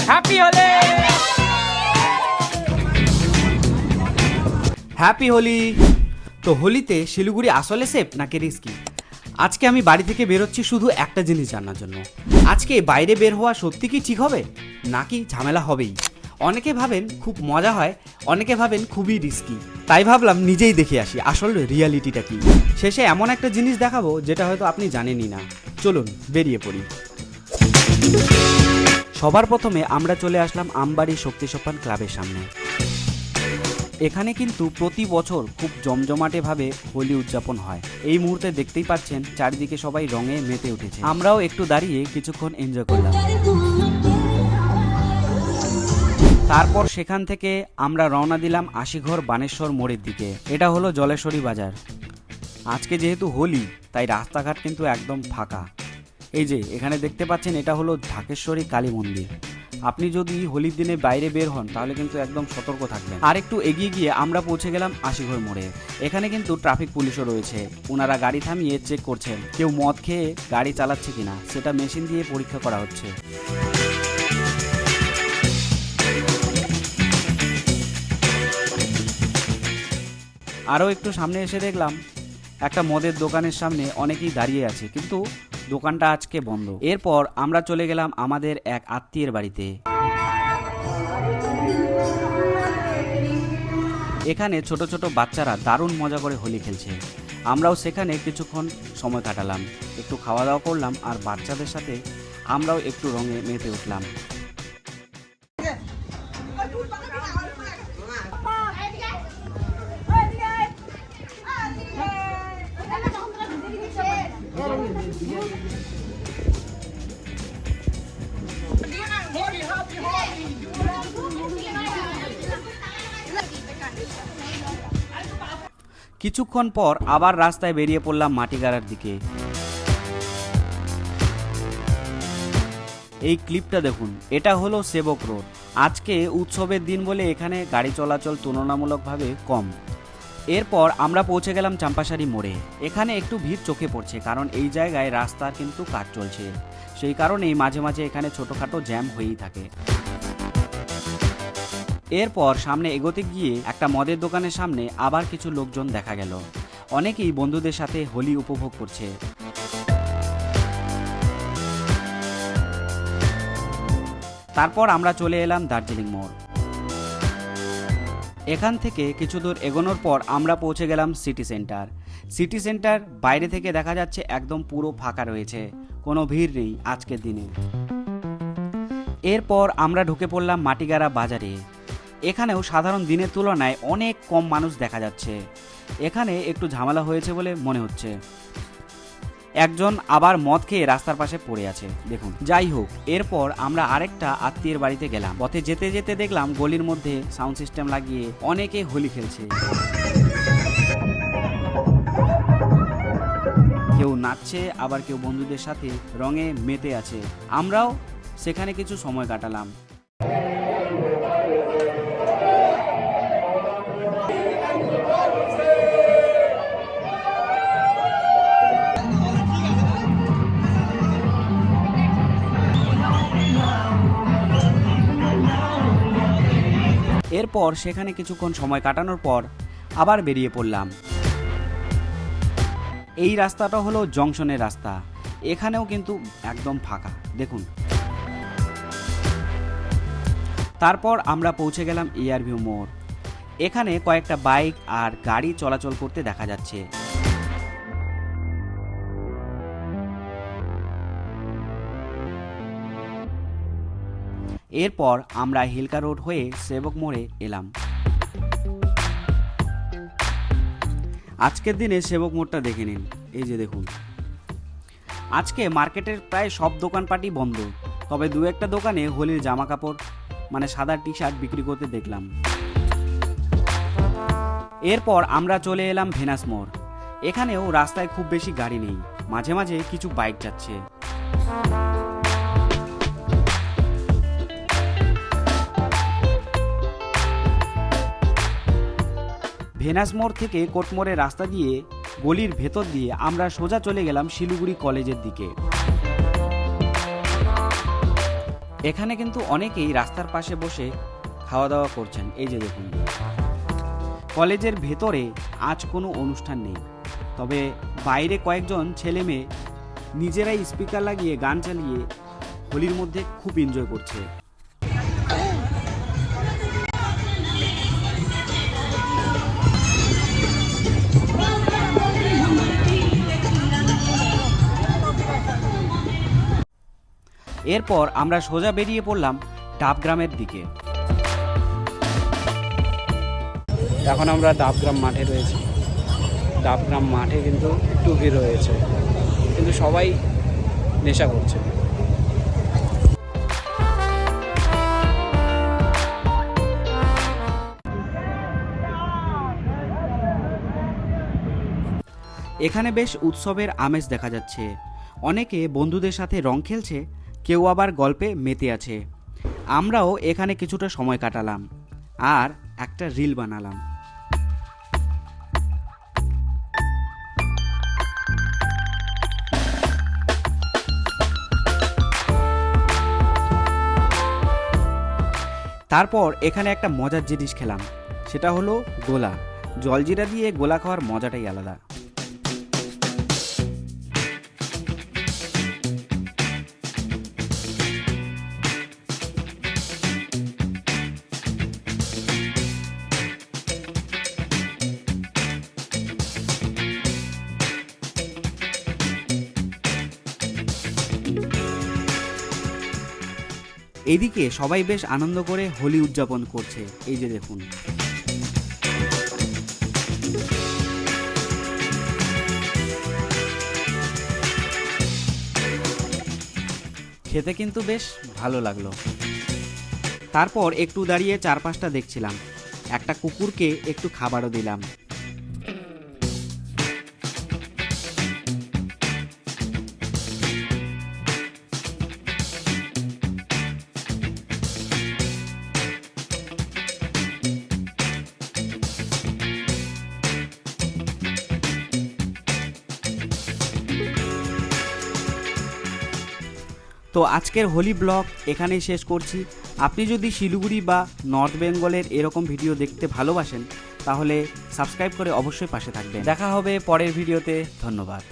Happy Holi. Happy Holi. তো হোলিতে শিলিগুড়ি আসলে সেফ নাকি রিস্কি? আজকে আমি বাড়ি থেকে বেরোচ্ছি শুধু একটা জিনিস জানার জন্য। আজকে বাইরে বের হওয়া সত্যি কি ঠিক হবে নাকি ঝামেলা হবেই? অনেকে ভাবেন খুব মজা হয়, অনেকে ভাবেন খুবই রিস্কি। তাই ভাবলাম নিজেই দেখে আসি আসল রিয়ালিটিটা কি। শেষে এমন একটা জিনিস দেখাবো যেটা হয়তো আপনি জানেনই না। চলুন বেরিয়ে পড়ি। সবার প্রথমে আমরা চলে আসলাম আমবাড়ি শক্তি সোপান ক্লাবের সামনে। এখানে কিন্তু প্রতি বছর খুব জমজমাটেভাবে হোলি উদযাপন হয়। এই মুহূর্তে দেখতেই পাচ্ছেন চারিদিকে সবাই রঙে মেতে উঠেছে। আমরাও একটু দাঁড়িয়ে কিছুক্ষণ এনজয় করলাম। তারপর সেখান থেকে আমরা রওনা দিলাম আশিঘর বানেশ্বর মোড়ের দিকে। এটা হলো জলেশ্বরী বাজার। আজকে যেহেতু হোলি তাই রাস্তাঘাট কিন্তু একদম ফাঁকা। এই যে এখানে দেখতে পাচ্ছেন এটা হলো ঢাকেশ্বরী কালী মন্দির। আপনি যদি হোলির দিনে বাইরে বের হন তাহলে কিন্তু একদম সতর্ক থাকবেন। আর একটু এগিয়ে গিয়ে আমরা পৌঁছে গেলাম আশিঘর মোড়ে। এখানে কিন্তু ট্রাফিক পুলিশও রয়েছে। ওনারা গাড়ি থামিয়ে চেক করছেন কেউ মদ খেয়ে গাড়ি চালাচ্ছে কিনা, সেটা মেশিন দিয়ে পরীক্ষা করা হচ্ছে। আরও একটু সামনে এসে দেখলাম একটা মদের দোকানের সামনে অনেকেই দাঁড়িয়ে আছে, কিন্তু দোকানটা আজকে বন্ধ। এরপর আমরা চলে গেলাম আমাদের এক আত্মীয়ের বাড়িতে। এখানে ছোট ছোট বাচ্চারা দারুণ মজা করে হোলি খেলছে। আমরাও সেখানে কিছুক্ষণ সময় কাটালাম, একটু খাওয়া দাওয়া করলাম আর বাচ্চাদের সাথে আমরাও একটু রঙে মেতে উঠলাম। কিছুক্ষণ পর আবার রাস্তায় বেরিয়ে পড়লাম মাটিগাড়ার দিকে। এই ক্লিপটা দেখুন, এটা হলো সেবক রোড। আজকে উৎসবের দিন বলে এখানে গাড়ি চলাচল তুলনামূলকভাবে কম। এরপর আমরা পৌঁছে গেলাম চাম্পাশাড়ি মোড়ে। এখানে একটু ভিড় চোখে পড়ছে, কারণ এই জায়গায় রাস্তার কিন্তু কাজ চলছে। সেই কারণেই মাঝে মাঝে এখানে ছোটোখাটো জ্যাম হয়েই থাকে। এরপর সামনে এগোতে গিয়ে একটা মদের দোকানের সামনে আবার কিছু লোকজন দেখা গেল। অনেকেই বন্ধুদের সাথে হোলি উপভোগ করছে। তারপর আমরা চলে এলাম দার্জিলিং মোড়। এখান থেকে কিছু দূর এগোনোর পর আমরা পৌঁছে গেলাম সিটি সেন্টার। সিটি সেন্টার বাইরে থেকে দেখা যাচ্ছে একদম পুরো ফাঁকা রয়েছে, কোনো ভিড় নেই আজকের দিনে। এরপর আমরা ঢুকে পড়লাম মাটিগাড়া বাজারে। এখানেও সাধারণ দিনের তুলনায় অনেক কম মানুষ দেখা যাচ্ছে। এখানে একটু ঝামেলা হয়েছে বলে মনে হচ্ছে। একজন আবার মদ খেয়ে রাস্তার পাশে পড়ে আছে দেখুন। যাই হোক, এরপর আমরা আরেকটা আত্মীয়ের বাড়িতে গেলাম। পথে যেতে যেতে দেখলাম গলির মধ্যে সাউন্ড সিস্টেম লাগিয়ে অনেকে হোলি খেলছে। কেউ নাচছে, আবার কেউ বন্ধুদের সাথে রঙে মেতে আছে। আমরাও সেখানে কিছু সময় কাটালাম। এরপর সেখানে কিছুক্ষণ সময় কাটানোর পর আবার বেরিয়ে পড়লাম। এই রাস্তাটা হলো জংশনের রাস্তা। এখানেও কিন্তু একদম ফাঁকা দেখুন। তারপর আমরা পৌঁছে গেলাম এআরভিউ মোড়। এখানে কয়েকটা বাইক আর গাড়ি চলাচল করতে দেখা যাচ্ছে। এরপর আমরা হিলকা রোড হয়ে সেবক মোড়ে এলাম। আজকের দিনে সেবক মোড়টা দেখে নিন। এই যে দেখুন, আজকে মার্কেটের প্রায় সব দোকানপাটই বন্ধ, তবে দু একটা দোকানে হোলির জামা কাপড় মানে সাদা টি শার্ট বিক্রি করতে দেখলাম। এরপর আমরা চলে এলাম ভেনাস মোড়। এখানেও রাস্তায় খুব বেশি গাড়ি নেই, মাঝে মাঝে কিছু বাইক যাচ্ছে। ভেনাস মোড় থেকে কোটমোড়ের রাস্তা দিয়ে গলির ভেতর দিয়ে আমরা সোজা চলে গেলাম শিলিগুড়ি কলেজের দিকে। এখানে কিন্তু অনেকেই রাস্তার পাশে বসে খাওয়া দাওয়া করছেন। এই যে দেখুন, কলেজের ভেতরে আজ কোনো অনুষ্ঠান নেই, তবে বাইরে কয়েকজন ছেলে মেয়ে নিজেরাই স্পিকার লাগিয়ে গান চালিয়ে হোলির মধ্যে খুব এনজয় করছে। এরপর আমরা সোজা বেরিয়ে পড়লাম ডাবগ্রামের দিকে। এখন আমরা ডাবগ্রাম মাঠে রয়েছি। ডাবগ্রাম মাঠে কিন্তু একটু ভিড় রয়েছে, কিন্তু সবাই নেশা করছে। এখানে বেশ উৎসবের আমেজ দেখা যাচ্ছে। অনেকে বন্ধুদের সাথে রং খেলছে, কেউ আবার গল্পে মেতে আছে। আমরাও এখানে কিছুটা সময় কাটালাম আর একটা রিল বানালাম। তারপর এখানে একটা মজার জিনিস খেলাম, সেটা হলো গোলা। জলজিরা দিয়ে গোলা খাওয়ার মজাটাই আলাদা। এদিকে সবাই বেশ আনন্দ করে হোলি উদযাপন করছে। এই যে দেখুন, খেতে কিন্তু বেশ ভালো লাগলো। তারপর একটু দাঁড়িয়ে চারপাশটা দেখছিলাম, একটা কুকুরকে একটু খাবারও দিলাম। তো আজকের হোলি ব্লগ এখানেই শেষ করছি। আপনি যদি শিলিগুড়ি বা নর্থ বেঙ্গলের এরকম ভিডিও দেখতে ভালোবাসেন, তাহলে সাবস্ক্রাইব করে অবশ্যই পাশে থাকবেন। দেখা হবে পরের ভিডিওতে। ধন্যবাদ।